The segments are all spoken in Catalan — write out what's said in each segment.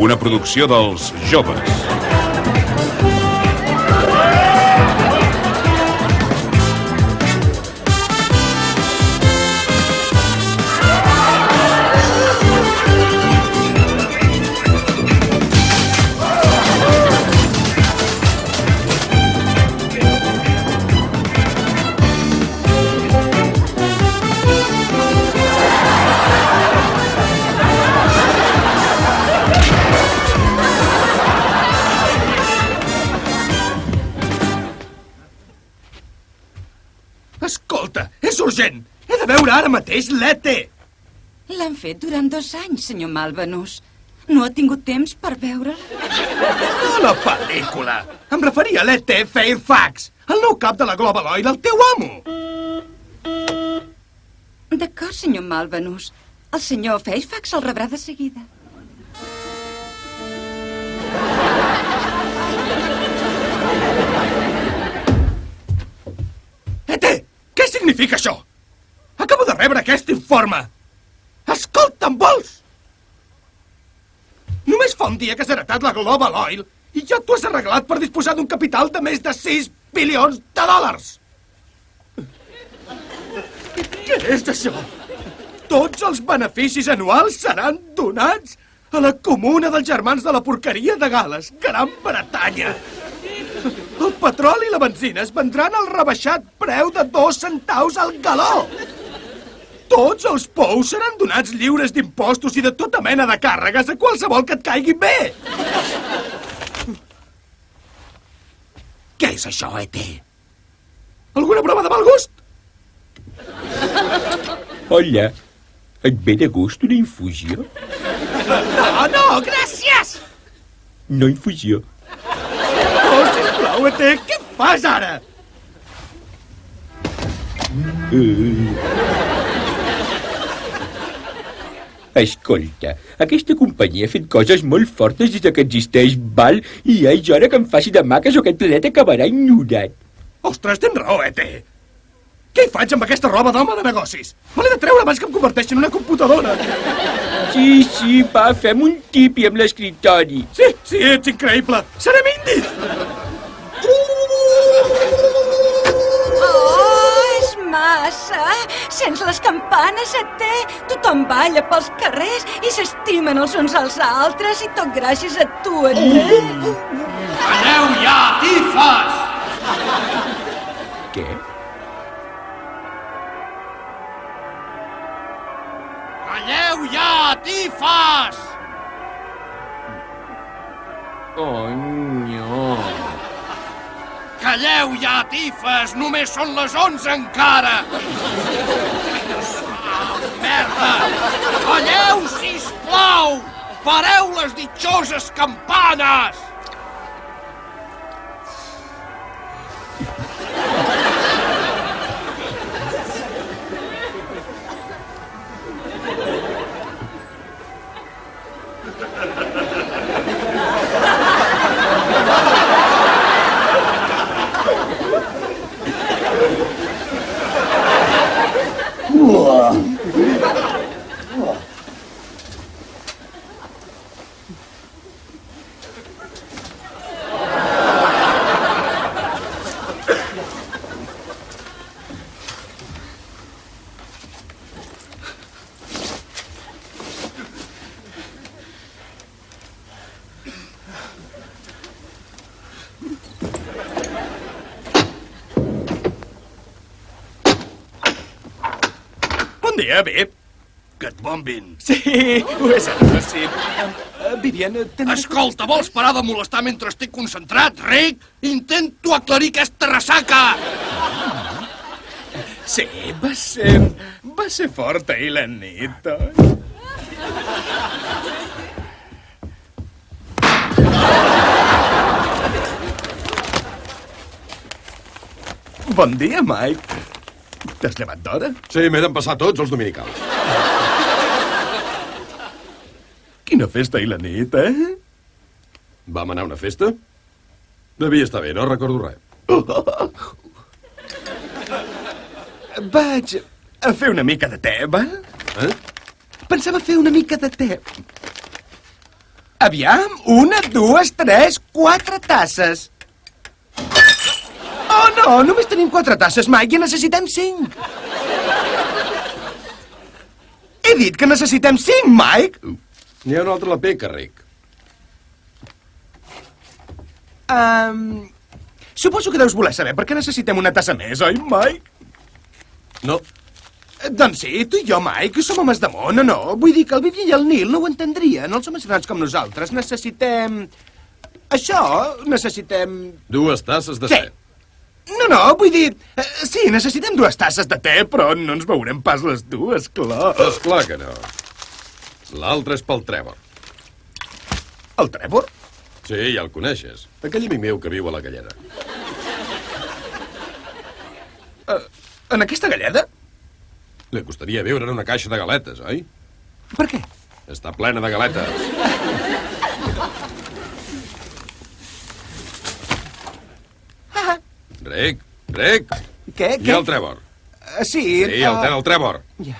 una producció dels joves. Escolta, és urgent! He de veure ara mateix l'E.T. L'han fet durant 2 anys, senyor Malvenus. No ha tingut temps per veure'l? A la pel·lícula! Em referia a l'E.T. Fairfax, el nou cap de la Global Oil, el teu amo! D'acord, senyor Malvenus. El senyor Fairfax el rebrà de seguida. E.T., què significa això? Acabo de rebre aquest informe. Escolta'm, vols? Només fa un dia que has heretat la Global Oil i ja t'ho has arreglat per disposar d'un capital de més de 6 bilions de dòlars. Què és això? Tots els beneficis anuals seran donats a la Comuna dels Germans de la Porqueria de Gal·les, Gran Bretanya. El petroli i la benzina es vendran al rebaixat preu de 2 centaus al galó. Tots els pous seran donats lliures d'impostos i de tota mena de càrregues a qualsevol que et caigui bé. Què és això, E.T.? Alguna broma de mal gust? Hola, et ve de gust una infusió? No, gràcies! No infusió. Oh, sisplau, E.T., què fas ara? Escolta, aquesta companyia ha fet coses molt fortes des que existeix, val? I ja és hora que em faci de maques o aquest planeta acabarà ignorat. Ostres, tens raó, E.T. Què hi faig amb aquesta roba d'home de negocis? Me l'he de treure abans que em converteixi en una computadora. Sí, va, fem un tipi amb l'escriptori. Sí, ets increïble. Serem indis. Oh, és massa. Sents les campanes, E.T. Tothom balla pels carrers i s'estimen els uns als altres i tot gràcies a tu, E.T. Calleu ja, tifes! Què? Calleu ja, tifes! Oh, no. Calleu ja, tifes! Només són les 11 encara! Merda! Calleu, sisplau! Pareu les ditxoses campanes! Bon dia, Viv. Que et bombin. Sí, ho és ara, sí. Vivian, tens... Escolta, vols parar de molestar mentre estic concentrat, Rick? Intento aclarir aquesta ressaca! Sí, va ser forta ahir la nit, oi? Bon dia, Mike. T'has llevat d'hora? Sí, m'he d'empassar tots els dominicals. Quina festa ahir la nit, eh? Vam anar a una festa? Devia estar bé, no recordo res. Vaig a fer una mica de te, val? Eh? Pensava fer una mica de te. Aviam, 1, 2, 3, 4 tasses. Oh, no, només tenim 4 tasses, Mike, i en necessitem 5. He dit que necessitem 5, Mike. N'hi ha una altra a la peca, Rick. Suposo que deus voler saber per què necessitem una tassa més, oi, Mike? No. Doncs sí, tu i jo, Mike, som homes de món, o no? Vull dir que el Vivi i el Nil no ho entendrien. Els homes grans com nosaltres necessitem... Això, necessitem... 2 tasses de Sí. te. No, vull dir... sí, necessitem 2 tasses de te, però no ens veurem pas les dues, clar. Esclar que no. L'altre és pel Trevor. El Trevor? Sí, ja el coneixes. Aquell amic meu que viu a la Galleda. En aquesta galleda? Li costaria viure en una caixa de galetes, oi? Per què? Està plena de galetes. Rick, Rick, Què? i el Trevor. Sí, Sí, el ten el Trevor. Ja.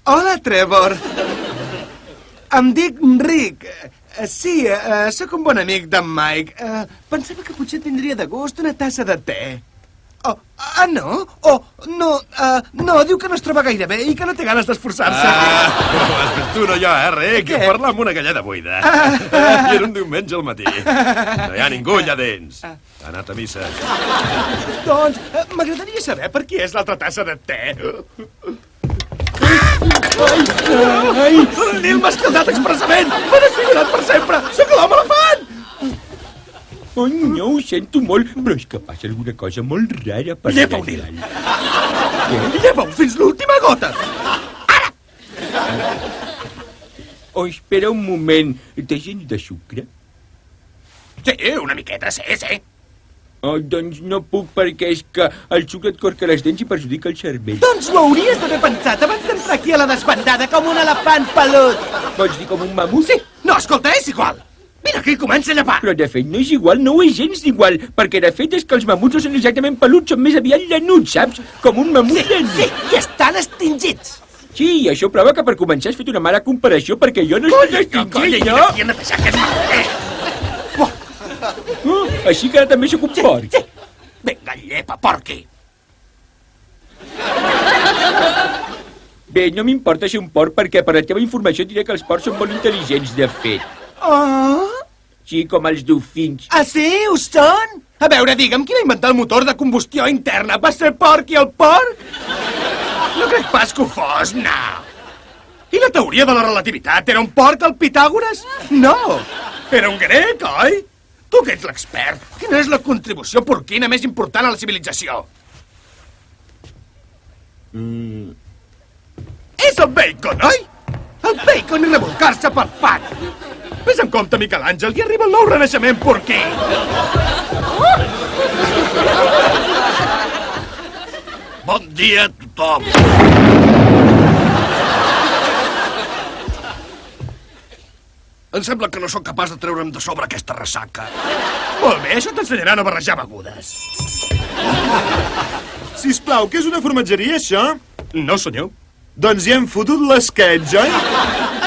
Hola, Trevor. Em dic Rick. Sí, sóc un bon amic d'en Mike. Pensava que potser tindria de gust una tassa de te. Oh, no? Oh, no, no, diu que no es troba gaire bé i que no té ganes d'esforçar-se. Tu no jo, Rick? Què? Parlar amb una galleda buida. I era un diumenge al matí. No hi ha ningú allà dins. Ha anat a missa. Doncs, m'agradaria saber per qui és l'altra tassa de te. Ai, el Nil m'ha escaldat expressament! M'ha desfigurat per sempre! Sóc l'home elefant! Oh, no, ho sento molt, però és que passa alguna cosa molt rara per Llepa-ho, allà Nil. dalt. Lleva-ho fins l'última gota! Oh, espera un moment. Té gens de sucre? Sí, una miqueta, sí. Oh, doncs no puc perquè és que el sucre et corca les dents i perjudica el cervell. Doncs ho hauries d'haver pensat abans d'entrar aquí a la desbandada com un elefant pelut. Vols dir com un mamut? Sí, no, escolta, és igual. Mira que hi comença a llepar. Però de fet no és igual, no ho és gens igual, perquè de fet és que els mamuts no són exactament peluts, són més aviat llanuts, saps? Com un mamut llanut. Sí, i estan extingits. Sí, i això prova que per començar has fet una mala comparació perquè jo no estic extingit, no? Aquí a netejar aquest merder. Oh, així que ara també sóc un porc. Sí. Vinga, llepa, porqui. Bé, no m'importa ser un porc perquè per la teva informació et diré que els porcs són molt intel·ligents, de fet. Oh, Sí, com els dofins. sí, ho són? A veure, digue'm, qui va inventar el motor de combustió interna? Va ser porc i el porc? No crec pas que ho fos, no. I la teoria de la relativitat? Era un porc el Pitàgores? No, era un grec, oi? Tu que ets l'expert, quina és la contribució porquina més important a la civilització? És el bacon, oi? El bacon i revolcar-se pel fat. Ves en compte, Miquel Àngel, i arriba el nou renaixement porquí. Bon dia a tothom. Em sembla que no sóc capaç de treure'm de sobre aquesta ressaca. Molt bé, això t'ensenyarà a no barrejar begudes. Sisplau, què és una formatgeria, això? No, senyor. Doncs ja hem fotut l'esquetx, oi?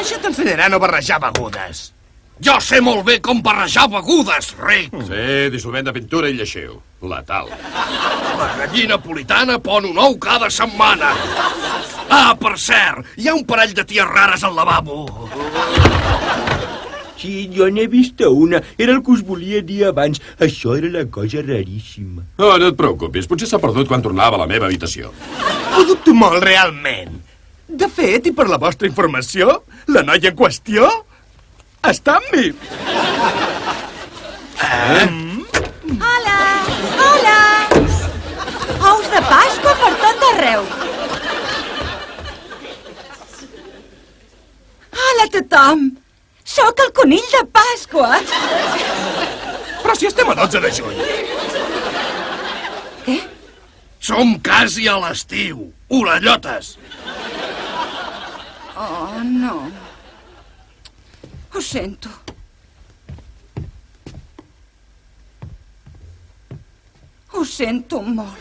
Això t'ensenyarà a no barrejar begudes. Jo sé molt bé com barrejar begudes, Rick. Sí, dissolvent de pintura i lleixiu. Letal. La gallina napolitana pon un ou cada setmana. Ah, per cert, hi ha un parell de ties rares al lavabo. Sí, jo n'he vist una. Era el que us volia dir abans. Això era la cosa raríssima. Oh, no et preocupis, potser s'ha perdut quan tornava a la meva habitació. Ho dubto molt, realment. De fet, i per la vostra informació, la noia en qüestió està amb mi. Hola! Hola! Ous de Pasqua per tot arreu. Hola a tothom! Sóc el conill de Pasqua. Però si estem a 12 de juny. Què? Som quasi a l'estiu. Orellotes. Oh, no. Ho sento. Ho sento molt.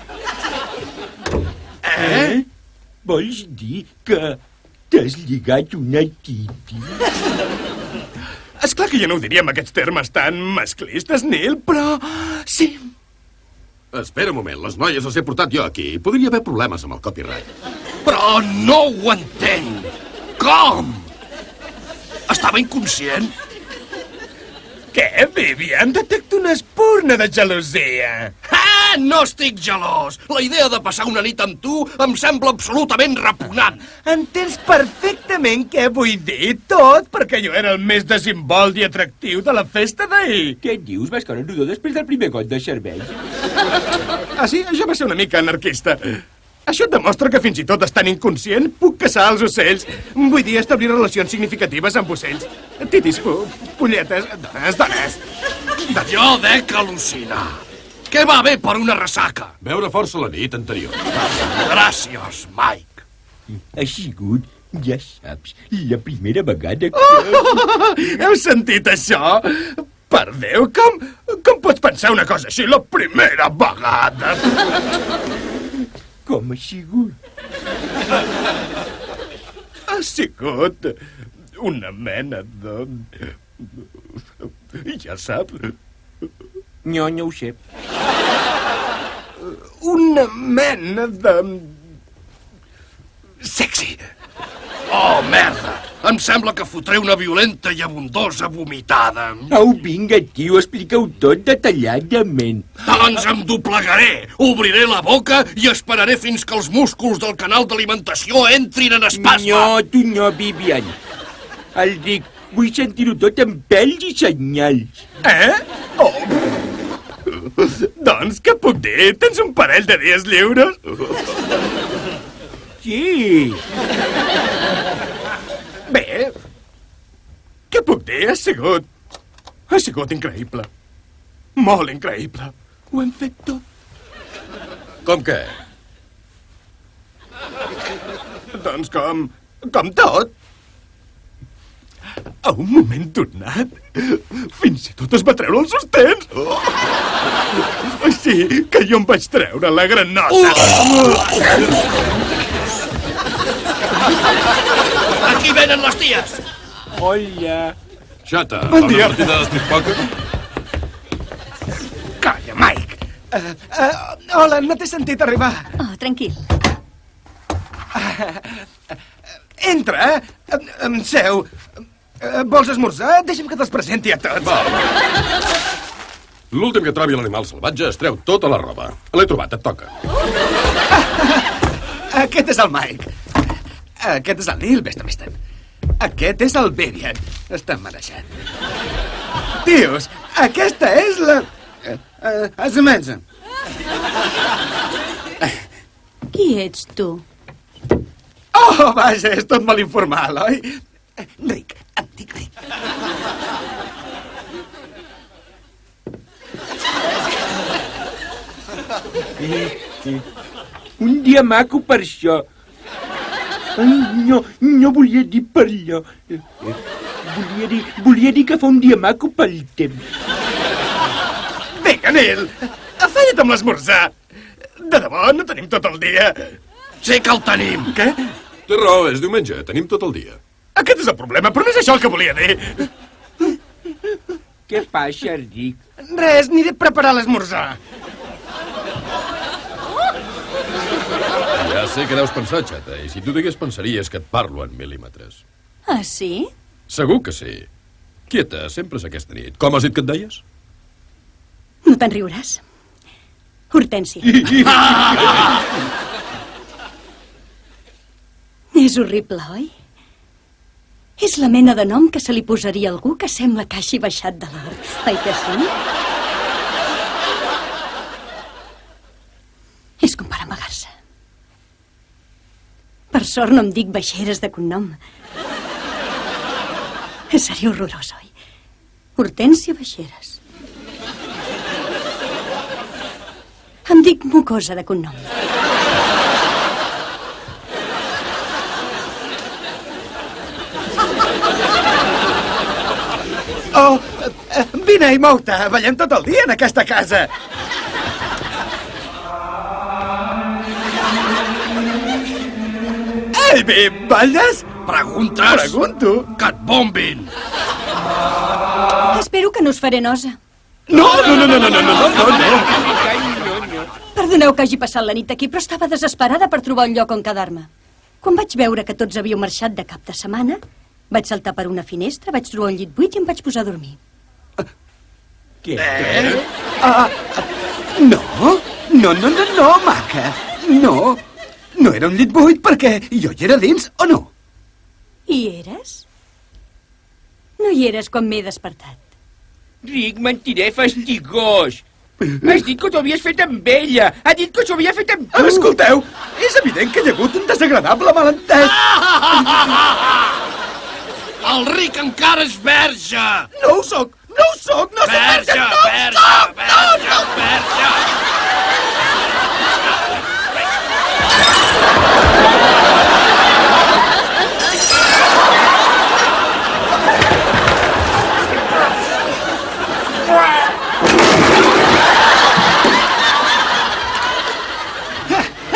Vols dir que t'has lligat una titi? És clar que jo no ho diria en aquests termes tan masclistes, Neil, però... sí. Espera un moment, les noies les he portat jo aquí. Podria haver problemes amb el copyright. Però no ho entenc. Com? Estava inconscient? Què, Vivian? Detecto una espurna de gelosia. Ah, no estic gelós. La idea de passar una nit amb tu em sembla absolutament repugnant. Entens perfectament què vull dir, tot perquè jo era el més desimbolt i atractiu de la festa d'ahir. Què dius? Vas caure en rodó després del primer got de cervell? Ah, sí? Això va ser una mica anarquista. Això et demostra que fins i tot estant inconscient puc caçar els ocells. Vull dir, establir relacions significatives amb ocells. Titis, polletes, dones. Jo dec al·lucinar. Què va bé per una ressaca? Veure força la nit anterior. Gràcies, Mike. Ha sigut, ja saps, la primera vegada que... Heu sentit això? Per Déu, com pots pensar una cosa així la primera vegada? Com ha sigut? Ha sigut una mena de... ja saps... No ho sé. Una mena de... sexy. Oh, merda! Em sembla que fotré una violenta i abundosa vomitada. Au, vinga, tio, explica-ho tot detalladament. Doncs em doblegaré, obriré la boca i esperaré fins que els músculs del canal d'alimentació entrin en espasme. No, tu no, Vivian. El dic, vull sentir-ho tot en pèls i senyals. Oh! Doncs, què puc dir? Tens un parell de dies lliures? Sí. Bé, què puc dir? Ha sigut increïble. Molt increïble. Ho hem fet tot. Com què? Doncs com tot. A un moment donat, fins i tot es va treure els sostens. Sí, que jo em vaig treure la granota. Aquí venen les ties. Hola. Xata, Bon dia. una partida de street poker? Calla, Mike. Hola, no t'he sentit arribar. Oh, tranquil. Entra, seu. Vols esmorzar? Deixa'm que te'ls presenti a tots. L'últim que trobi l'animal salvatge es treu tota la roba. L'he trobat, et toca. Aquest és el Mike. Aquest és el Neil, vés-te'n. Aquest és el Vivian. Està marejat. Tios, aquesta és la... Asemenza. Qui ets tu? Oh, vaja, és tot molt informal, oi? Rick, em dic Rick. Un dia maco per això. Ai, no volia dir per allò. Volia dir que fa un dia maco pel temps. Vinga, Neil, afanya't amb l'esmorzar. De debò, no tenim tot el dia. Sí que el tenim. Què? Té raó, és diumenge, tenim tot el dia. Aquest és el problema, però no és això el que volia dir. Què passa, Rick? Res, aniré a preparar l'esmorzar. Ja sé què deus pensar, xata, i si tu digués pensaries que et parlo en mil·límetres. Ah, sí? Segur que sí. Quieta, sempre és aquesta nit. Com has dit que et deies? No te'n riuràs. Hortènsia. És horrible, oi? És la mena de nom que se li posaria a algú que sembla que hagi baixat de l'art. Oi que sí? És com per amagar-se. Per sort no em dic Baixeres de cognom. Seria horrorós, oi? Hortènsia Baixeres. Em dic Mucosa de cognom. Oh, vine i mou-te. Ballem tot el dia en aquesta casa. bé, balles? Preguntes? Pregunto. Que et bombin! Espero que no us faré nosa. No. Perdoneu que hagi passat la nit aquí, però estava desesperada per trobar un lloc on quedar-me. Quan vaig veure que tots havíeu marxat de cap de setmana, vaig saltar per una finestra, vaig trobar un llit buit i em vaig posar a dormir. No, maca. No era un llit buit perquè jo hi era dins, o no? Hi eres? No hi eres quan m'he despertat. Rick, mentider fastigós. Has dit que t'ho havies fet amb ella. Ha dit que s'ho havia fet amb tu. Escolteu, és evident que hi ha hagut un desagradable malentès. El Rick encara és verge! No ho soc, no soc verge, verge!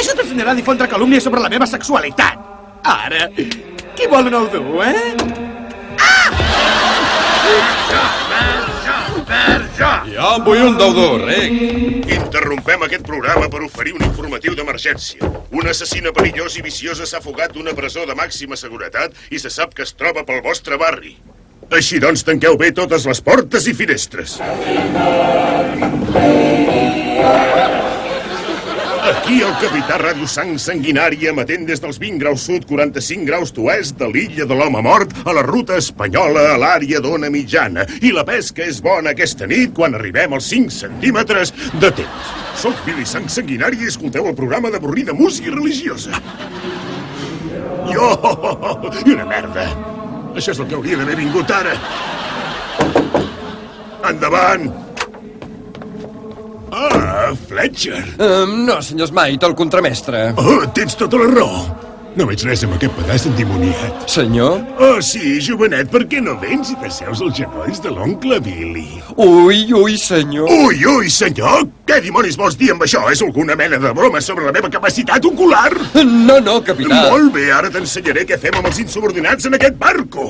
Això t'ensenyarà a difondre calúmnies sobre la meva sexualitat. Ara, qui vol un ou dur, Jo en vull un d'ou Rick. Interrompem aquest programa per oferir un informatiu d'emergència. Un assassina perillós i viciosa s'ha fugat d'una presó de màxima seguretat i se sap que es troba pel vostre barri. Així doncs, tanqueu bé totes les portes i finestres. Aquí el capità Ràdio Sang Sanguinari emetent des dels 20 graus sud, 45 graus d'oest de l'illa de l'home mort a la ruta espanyola a l'àrea d'ona mitjana. I la pesca és bona aquesta nit quan arribem als 5 centímetres de temps. Soc Billy Sang Sanguinari i escolteu el programa d'avorrida música religiosa. I una merda. Això és el que hauria d'haver vingut ara. Endavant! Ah, Fletcher. No, senyor Smite, el contramestre. Oh, tens tota la raó. No veig res amb aquest pedaç endimoniat. Senyor? Oh, sí, jovenet, per què no vens i t'asseus als genolls de l'oncle Billy? Ui, senyor. Ui, senyor! Què dimonis vols dir amb això? És alguna mena de broma sobre la meva capacitat ocular? No, capità. Molt bé, ara t'ensenyaré què fem amb els insubordinats en aquest barco.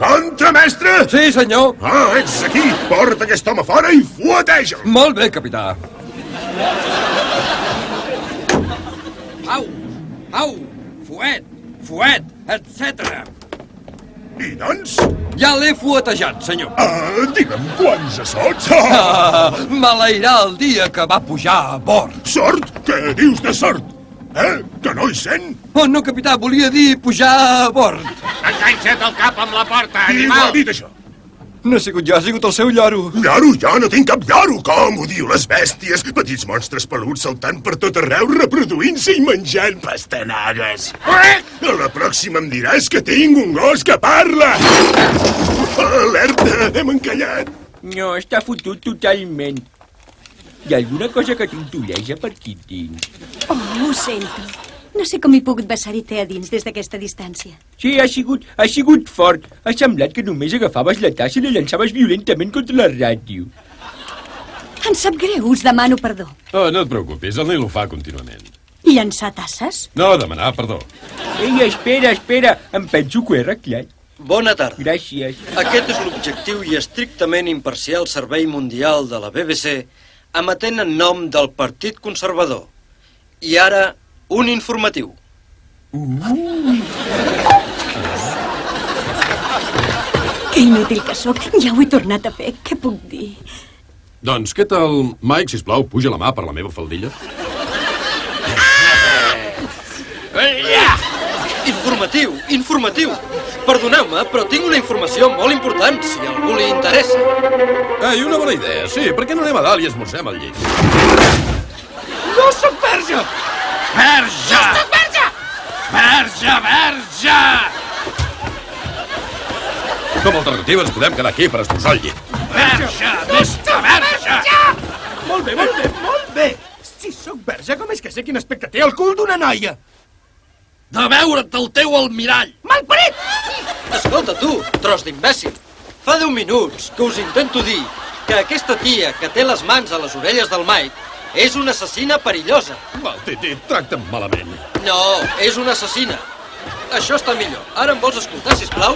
Contramestre! Sí, senyor. Ah, ets aquí! Porta aquest home fora i fueteja'l! Molt bé, capità. Au, fuet, etc. I doncs? Ja l'he fuetejat, senyor. Digue'm quants assots? Maleirà el dia que va pujar a bord. Sort? Què dius de sort? Que no hi sent? Oh, no, capità, volia dir pujar a bord. Enganxa't el cap amb la porta, Qui m'ha dit això? No ha sigut jo, ha sigut el seu lloro. Lloro? Jo no tinc cap lloro! Com odio les bèsties! Petits monstres peluts saltant per tot arreu, reproduint-se i menjant pastanagues. A la pròxima em diràs que tinc un gos que parla! Alerta! Hem encallat! No, està fotut totalment. Hi ha alguna cosa que trontoleja per aquí dins. Oh, ho sento. No sé com he pogut vessar-hi-te a dins des d'aquesta distància. Sí, ha sigut fort. Ha semblat que només agafaves la tassa i la llançaves violentament contra la ràdio. Em sap greu, us demano perdó. Oh, no et preocupis, el Nil ho fa contínuament. Llançar tasses? No, demanar perdó. Ei, espera, em penso que ho he arreglat. Bona tarda. Gràcies. Aquest és l'objectiu i estrictament imparcial Servei Mundial de la BBC, emetent en nom del Partit Conservador. I ara, un informatiu. Que inútil que sóc. Ja ho he tornat a fer. Què puc dir? Doncs què tal, Mike, sisplau, puja la mà per la meva faldilla. Informatiu. Perdoneu-me, però tinc una informació molt important, si a algú li interessa. Ei, una bona idea, sí. Per què no anem a dalt i esmorzem al llit? No sóc verge! Verge! No soc verge! Verge! Com a alternativa ens podem quedar aquí per esmorzar al llit. Verge! Verge! Molt bé! Si sóc verge, com és que sé quin aspecte té el cul d'una noia? De veure't el teu almirall! Malparit! Escolta, tu, tros d'imbècil. Fa 10 minuts que us intento dir que aquesta tia que té les mans a les orelles del Mike És una assassina perillosa. Val, Titi, tracta'm malament. No, és una assassina. Això està millor. Ara em vols escoltar, sisplau?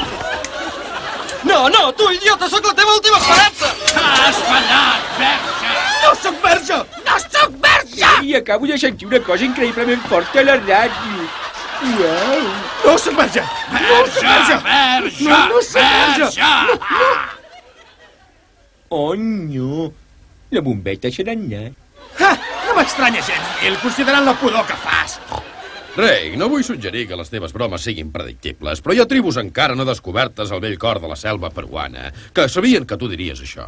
No, tu, idiota, sóc la teva última esperança! Has fallat, verge! No sóc verge! No sóc verge! I acabo de sentir una cosa increïblement forta a la ràdio. Uau! No sóc verge! No sóc verge! Verge! No sóc verge! Oh, no. La bombeta se n'ha anat. Ha! No m'estranya gens, Nil, considerant la pudor que fas. Rei, no vull suggerir que les teves bromes siguin predictibles, però hi ha tribus encara no descobertes al vell cor de la selva peruana que sabien que tu diries això.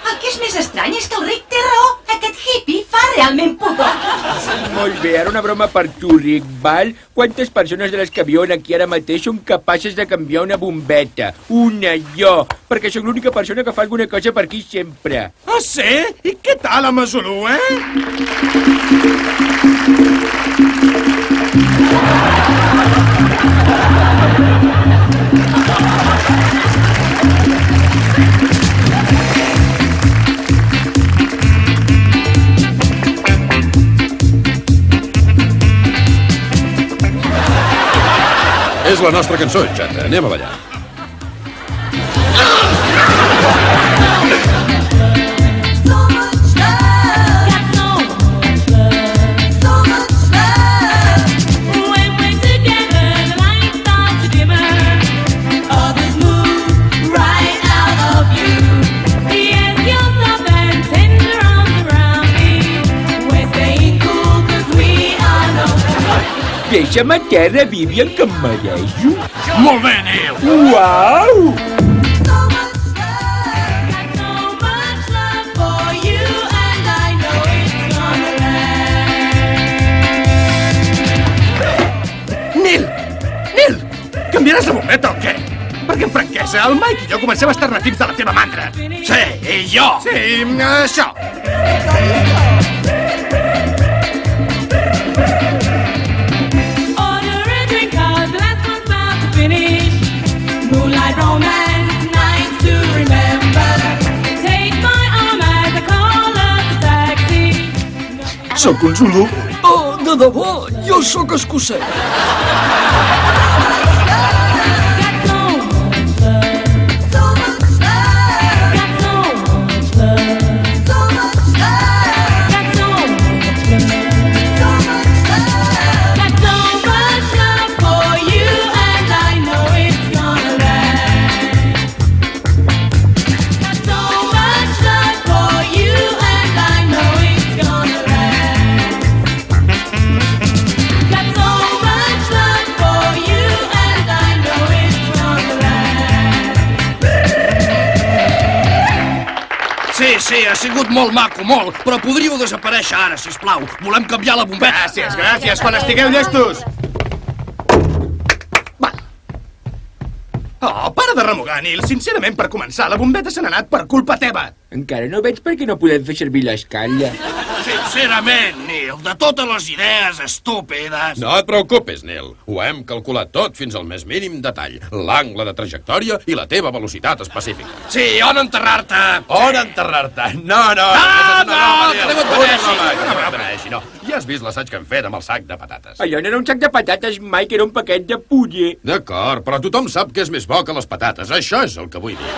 El que és més estrany és que el Rick té raó. Aquest hippie fa realment pudor. Molt bé, ara una broma per tu, Rick, val? Quantes persones de les que viuen aquí ara mateix són capaces de canviar una bombeta? Una, jo, perquè sóc l'única persona que fa alguna cosa per aquí sempre. Ah, sí? I què tal, a Masolú, És la nostra cançó, xata. Anem a ballar. Deixa'm a terra, Vivian, que em mereixo. Molt bé, Neil. Uau! Nil! Nil! Canviaràs la bombeta o què? Perquè amb franquesa, el Mike i jo comencem a estar natius de la teva mandra. Sí, i jo. Sí, això. Sóc un Zulu. Oh, de debò, jo sóc escocès. Sí, ha sigut molt maco, molt, però podríeu desaparèixer ara, sisplau. Volem canviar la bombeta. Gràcies, quan estigueu llestos. Va. Oh, para de remugar, Nil. Sincerament, per començar, la bombeta se n'ha anat per culpa teva. Encara no veig per què no podem fer servir l'escala. Sincerament, Neil, de totes les idees estúpides... No et preocupis, Neil. Ho hem calculat tot fins al més mínim detall. L'angle de trajectòria i la teva velocitat específica. Sí, on enterrar-te? On enterrar-te? No, que no m'advereixi. No. Ja has vist l'assaig que hem fet amb el sac de patates. Allò no era un sac de patates, mai, que era un paquet de puller. D'acord, però tothom sap que és més bo que les patates. Això és el que vull dir.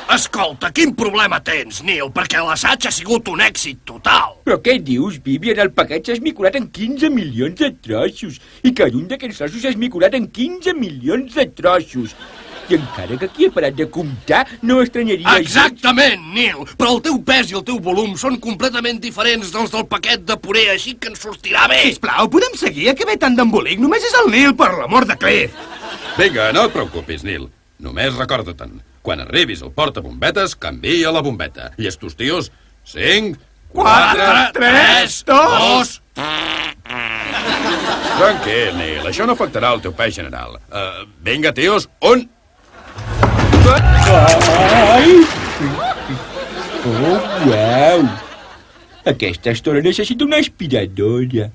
Escolta, quin problema tens, Neil? Perquè l'assaig ha sigut un èxit total. Però què dius, Vivian? El paquet s'ha esmiculat en 15 milions de trossos. I cada un d'aquests trossos s'ha esmiculat en 15 milions de trossos. I encara que aquí he parat de comptar, no estranyaria... Exactament, Neil. Però el teu pes i el teu volum són completament diferents dels del paquet de puré, així que ens sortirà bé. Sisplau, podem seguir? A què ve tant d'embolic? Només és el Nil, per l'amor de Cliff. Vinga, no et preocupis, Neil. Només recorda-te'n. Quan arribis al portabombetes, canvia la bombeta. Llestos, tios? 5, 4, 3, 2... Tranquil, Neil. Això no afectarà el teu pes general. Vinga, tios, un... Ai! Oh, uau! Aquesta estona necessita una aspiradora.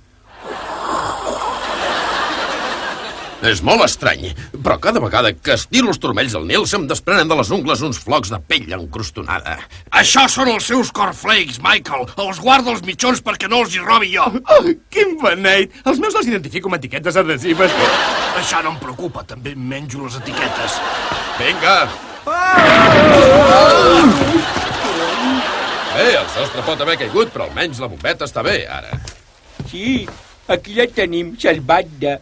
És molt estrany, però cada vegada que estiro els turmells del Nil se'm desprenen de les ungles uns flocs de pell encrostonada. Això són els seus cornflakes, Michael. Els guardo els mitjons perquè no els hi robi jo. Oh, quin beneit! Els meus els identifico amb etiquetes adhesives. Això no em preocupa, també em menjo les etiquetes. Vinga! Bé, el sostre pot haver caigut, però almenys la bombeta està bé, ara. Sí, aquí la tenim salvada.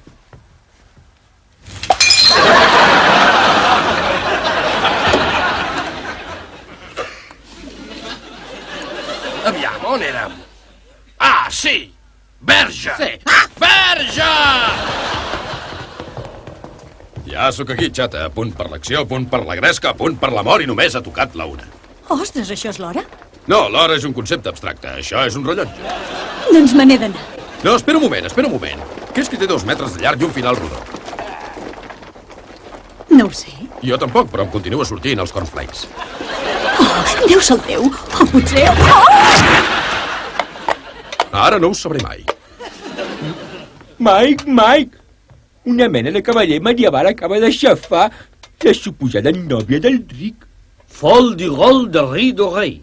Aviam, on érem? Ah, sí! Verge! Sí. Ah, verge! Ja sóc aquí, xata, a punt per l'acció, a punt per la gresca, a punt per l'amor i només ha tocat la una. Ostres, això és l'hora? No, l'hora és un concepte abstracte, això és un rellotge. Doncs me n'he d'anar. No, espera un moment. Què és que té 2 metres de llarg i un final rodó? No ho sé. Jo tampoc, però em continua sortint els cornflakes. Oh, Déu se'l Déu. O potser... Oh! Ara no ho sabré mai. Mike! Una mena de cavaller medieval acaba de xafar la suposada nòvia del Rick. Fol di gol de rei do rei.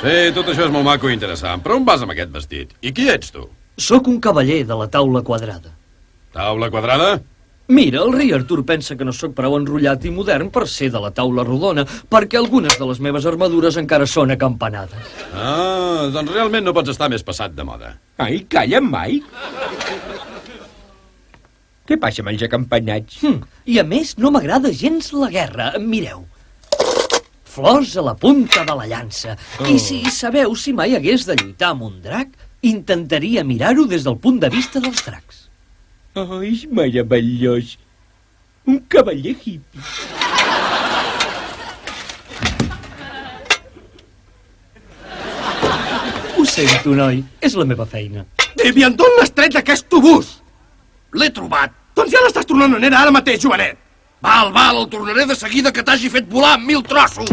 Sí, tot això és molt maco i interessant, però on vas amb aquest vestit? I qui ets, tu? Sóc un cavaller de la taula quadrada. Taula quadrada? Mira, el rei Artur pensa que no sóc prou enrotllat i modern per ser de la taula rodona, perquè algunes de les meves armadures encara són acampanades. Ah, doncs realment no pots estar més passat de moda. Ai, calla, Mike. Què passa amb els acampanats? I a més, no m'agrada gens la guerra. Mireu. Flors a la punta de la llança. I si sabeu si mai hagués de lluitar amb un drac, intentaria mirar-ho des del punt de vista dels dracs. Oh, és meravellós. Un cavaller hippie. Ho sento, noi. És la meva feina. Vivian, d'on l'has tret d'aquest obús? L'he trobat. Doncs ja l'estàs tornant on era ara mateix, Joanet. Val, el tornaré de seguida que t'hagi fet volar en 1000 trossos.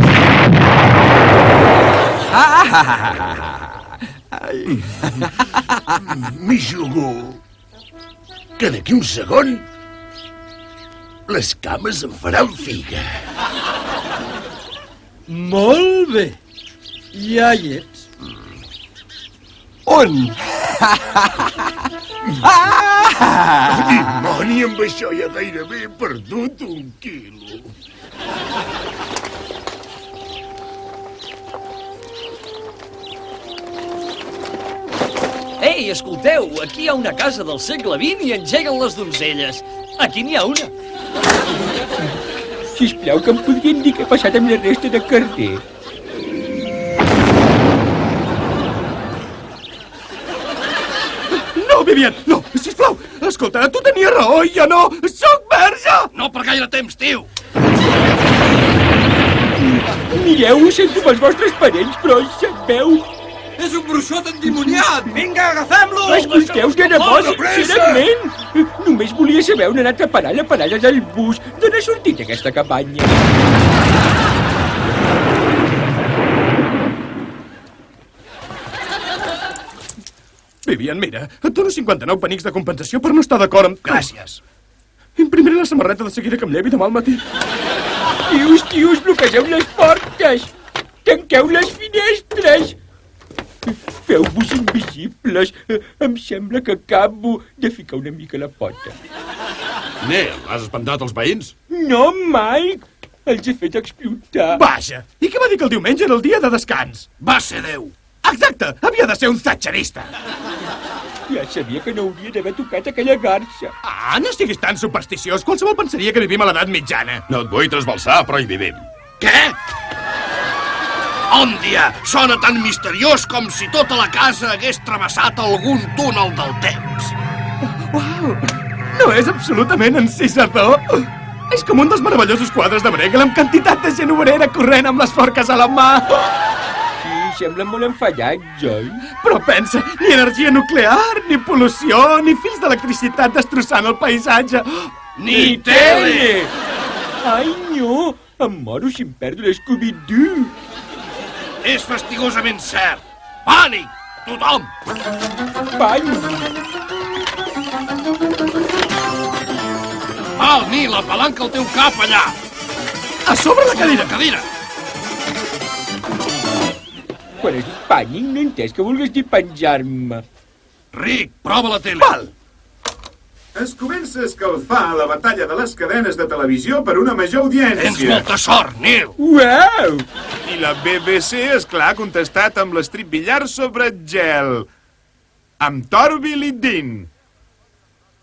M'hi jugo que d'aquí un segon les cames em faran figa. Molt bé. Ja hi ets. On? Dimoni, amb això ja gairebé he perdut 1 quilo. Ei, escolteu, aquí hi ha una casa del segle XX i engeguen les donzelles. Aquí n'hi ha una. Sisplau, que em podrien dir què ha passat amb la resta de carrer? No, Vivian, no, sisplau. Escolta, tu tenies raó i jo no. Soc verge! No per gaire temps, tio. Mireu, ho sento pels vostres parents, però sabeu... És un bruixot endimoniat! Vinga, agafem-lo! Escolteu, que nebós, sincerament! Només volia saber on ha anat a parar la parada del bus. D'on ha sortit aquesta cabanya? Vivian, mira, et dono 59 penics de compensació per no estar d'acord amb... Gràcies. Imprimiré la samarreta de seguida que em llevi demà al matí. Tios, bloquegeu les portes! Tanqueu les finestres! Feu-vos invisibles. Em sembla que acabo de ficar una mica la pota. Nel, has espantat els veïns? No, Mike! Els he fet explotar. Vaja, i què va dir que el diumenge era el dia de descans? Va ser Déu. Exacte, havia de ser un thatcherista. Ja sabia que no hauria d'haver tocat aquella garça. Ah, no siguis tan supersticiós. Qualsevol pensaria que vivim a l'edat mitjana. No et vull trasbalsar, però hi vivim. Què? Òndia, sona tan misteriós com si tota la casa hagués travessat algun túnel del temps. Uau, no és absolutament encisador. És com un dels meravellosos quadres de Bruegel amb quantitat de gent obrera corrent amb les forques a la mà. Sí, semblen molt enfadats, oi? Però pensa, ni energia nuclear, ni pol·lució, ni fils d'electricitat destrossant el paisatge. Ni tele! Ai, no! Em moro si em perdo l'Scooby-Doo. És fastigosament cert. Pànic! Tothom! Pànic! Val, Nil, apalanca el teu cap allà. A sobre la cadira. Cadira. Quan has dit pànic, no he entès que vulguis dir penjar-me. Rick, prova la tele. Val. Es comença a escalfar la batalla de les cadenes de televisió per una major audiència. Tens molta sort, Nil. Uau! I la BBC, esclar, ha contestat amb l'estrip billar sobre gel. Amb Torbil i Dean.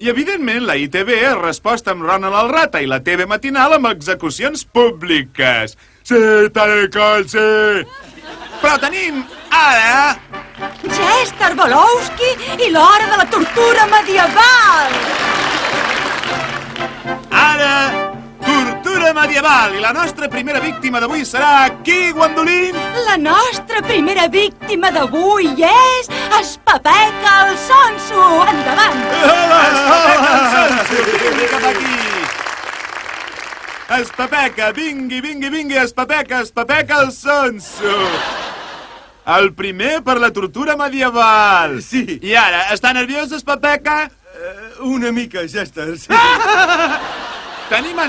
I, evidentment, la ITV ha respost amb Ronald el Rata i la TV matinal amb execucions públiques. Sí, tal qual, sí. Però tenim ara... Chester Bolowski i l'hora de la tortura medieval! Ara, tortura medieval. I la nostra primera víctima d'avui serà qui, Gwendolyn? La nostra primera víctima d'avui és Espapeca el Sonso! Endavant! Espapeca el Sonso, vingui cap aquí. Espapeca, vingui, Espapeca el Sonso. El primer per la tortura medieval. Sí. I ara, està nerviós, Espapeca? Una mica, Chester, sí. Tenim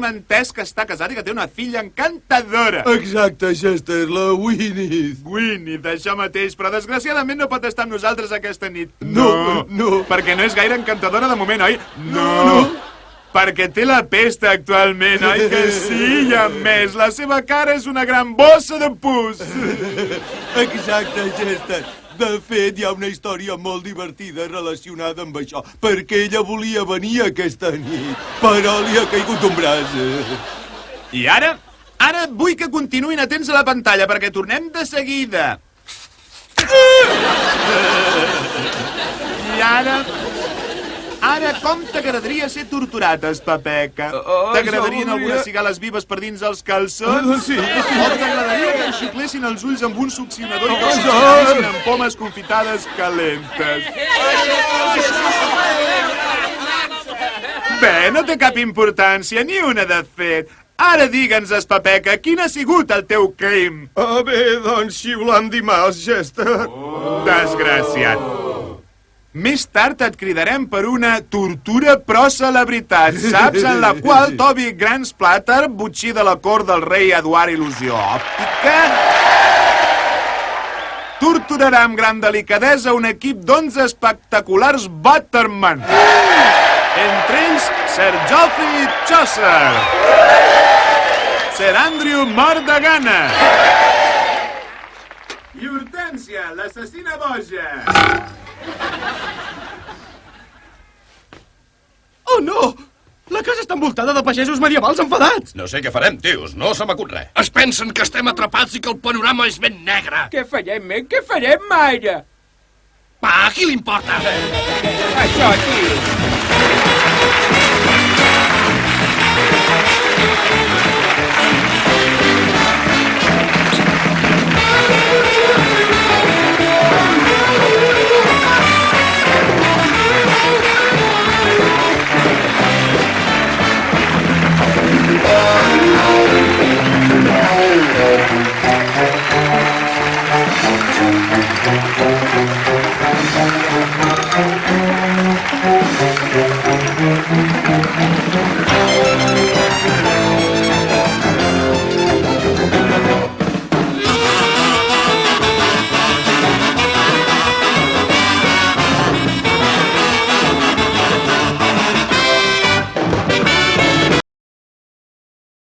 entès que està casat i que té una filla encantadora. Exacte, Chester, la Winnie. Gwyneth, això mateix, però desgraciadament no pot estar amb nosaltres aquesta nit. No. Perquè no és gaire encantadora de moment, oi? No. Perquè té la pesta actualment, oi que sí? I a més, la seva cara és una gran bossa de pus. Exacte, Chester. De fet, hi ha una història molt divertida relacionada amb això, perquè ella volia venir aquesta nit, però li ha caigut un braç. I ara? Ara vull que continuïn atents a la pantalla, perquè tornem de seguida. I ara... Ara, com t'agradaria ser torturat, Espapeca? T'agradarien jo voldria- algunes cigales vives per dins els calçons? Sí. O t'agradaria que ens xuclessin els ulls amb un succionador i que els xuclessin amb pomes confitades calentes? Bé, no té cap importància, ni una de fet. Ara digue'ns, Espapeca, quin ha sigut el teu crim? Bé, doncs xiular amb dimarts, Chester. Desgraciat. Més tard et cridarem per una tortura pro-celebritat, saps? En la qual Toby Gransplatter, botxí de la cort del rei Eduard Il·lusió Òptica, torturarà amb gran delicadesa un equip d'11 espectaculars Butterman. Entre ells, Sir Geoffrey Chaucer, Sir Andrew Mort de Gana i Hortènsia, l'assassina boja. Oh, no! La casa està envoltada de pagesos medievals enfadats. No sé què farem, tios, no se m'acut res. Es pensen que estem atrapats i que el panorama és ben negre. Què farem, Què farem, ara? Va, a qui li importa? Això, tio. Thank you.